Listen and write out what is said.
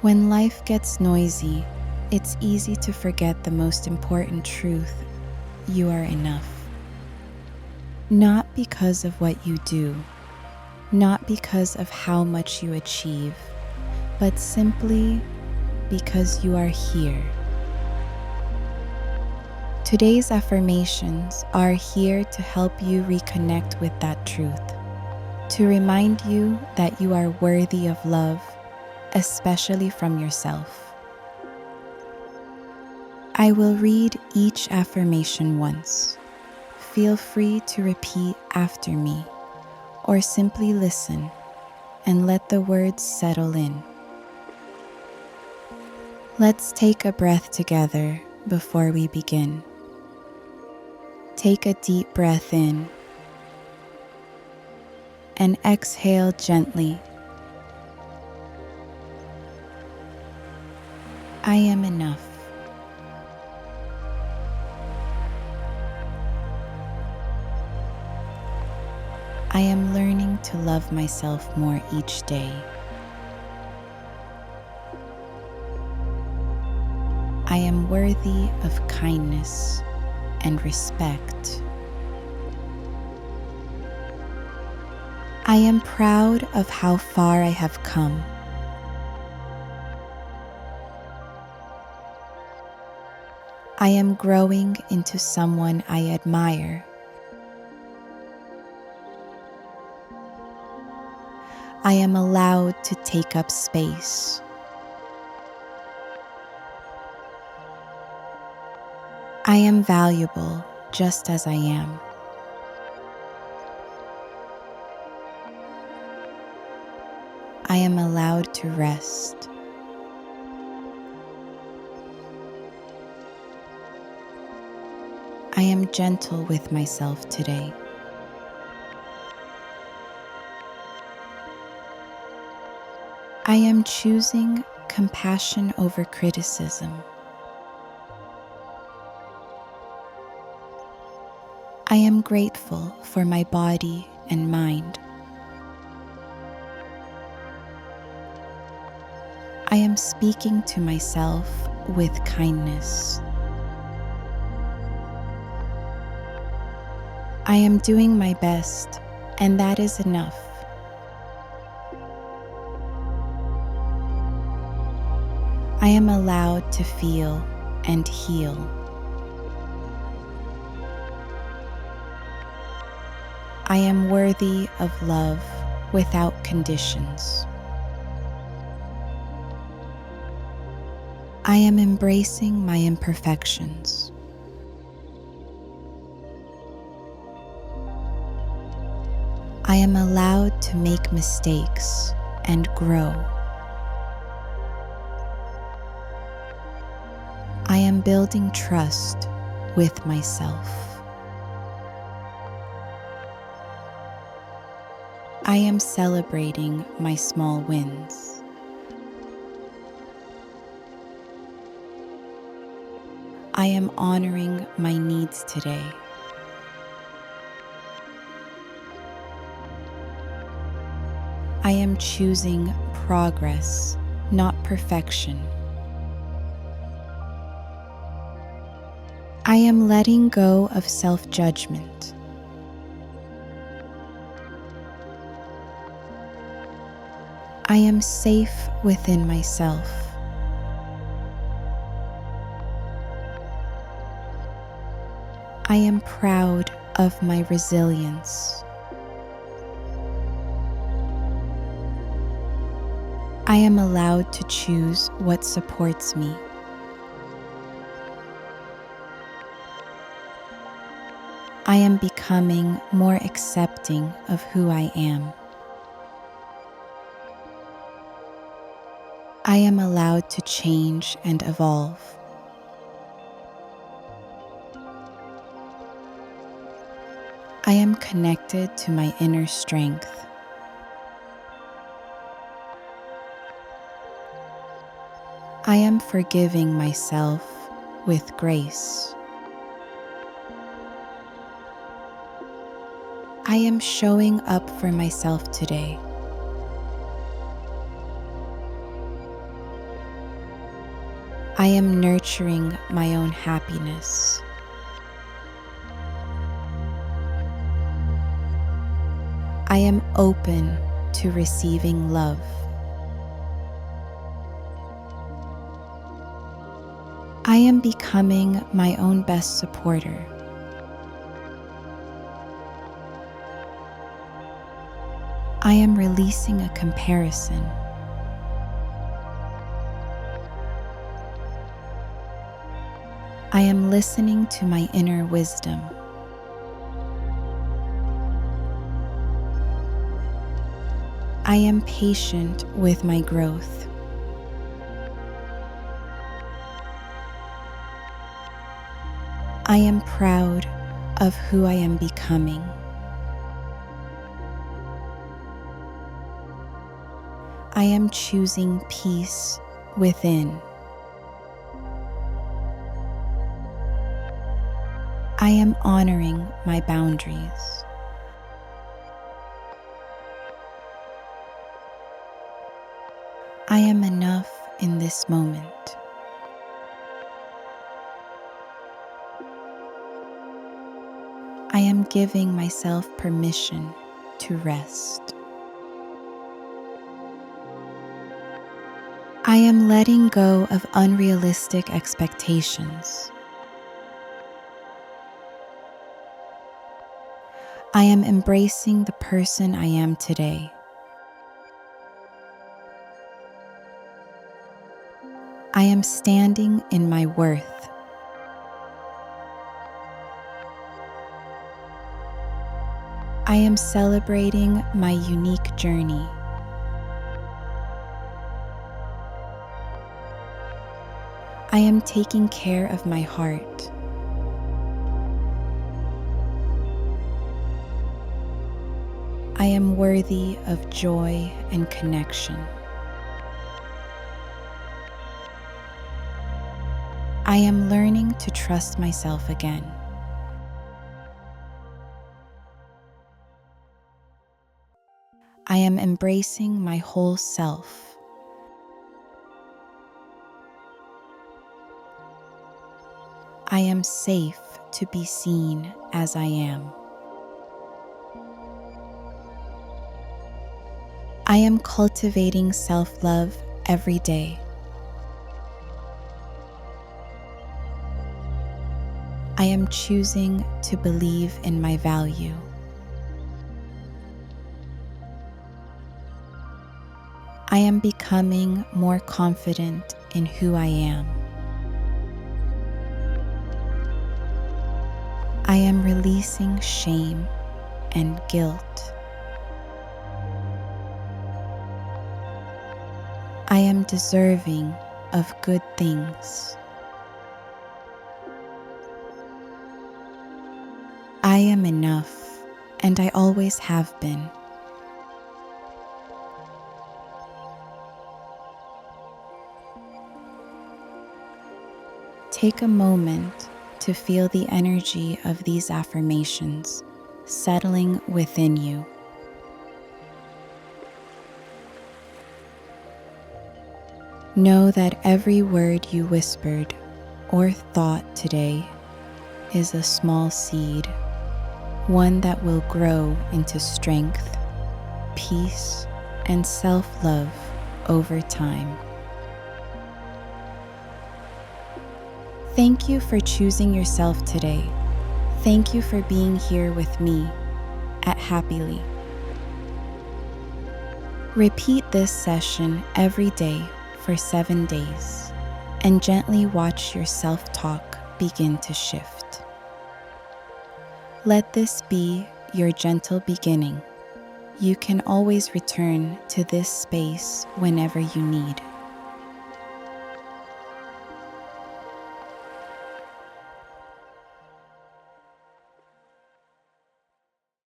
When life gets noisy, it's easy to forget the most important truth: you are enough. Not because of what you do, not because of how much you achieve, but simply because you are here. Today's affirmations are here to help you reconnect with that truth, to remind you that you are worthy of love, especially from yourself. I will read each affirmation once. Feel free to repeat after me, or simply listen and let the words settle in. Let's take a breath together before we begin. Take a deep breath in and exhale gently. I am enough. I am learning to love myself more each day. I am worthy of kindness and respect. I am proud of how far I have come. I am growing into someone I admire. I am allowed to take up space. I am valuable just as I am. I am allowed to rest. I am gentle with myself today. I am choosing compassion over criticism. I am grateful for my body and mind. I am speaking to myself with kindness. I am doing my best, and that is enough. I am allowed to feel and heal. I am worthy of love without conditions. I am embracing my imperfections. I am allowed to make mistakes and grow. I am building trust with myself. I am celebrating my small wins. I am honoring my needs today. I am choosing progress, not perfection. I am letting go of self-judgment. I am safe within myself. I am proud of my resilience. I am allowed to choose what supports me. I am becoming more accepting of who I am. I am allowed to change and evolve. I am connected to my inner strength. I am forgiving myself with grace. I am showing up for myself today. I am nurturing my own happiness. I am open to receiving love. I am becoming my own best supporter. I am releasing a comparison. I am listening to my inner wisdom. I am patient with my growth. I am proud of who I am becoming. I am choosing peace within. I am honoring my boundaries. I am enough in this moment. I am giving myself permission to rest. I am letting go of unrealistic expectations. I am embracing the person I am today. I am standing in my worth. I am celebrating my unique journey. I am taking care of my heart. I am worthy of joy and connection. I am learning to trust myself again. I am embracing my whole self. I am safe to be seen as I am. I am cultivating self-love every day. I am choosing to believe in my value. I am becoming more confident in who I am. I am releasing shame and guilt. I am deserving of good things. I am enough, and I always have been. Take a moment to feel the energy of these affirmations settling within you. Know that every word you whispered or thought today is a small seed, one that will grow into strength, peace, and self-love over time. Thank you for choosing yourself today. Thank you for being here with me at Happily. Repeat this session every day for 7 days and gently watch your self-talk begin to shift. Let this be your gentle beginning. You can always return to this space whenever you need.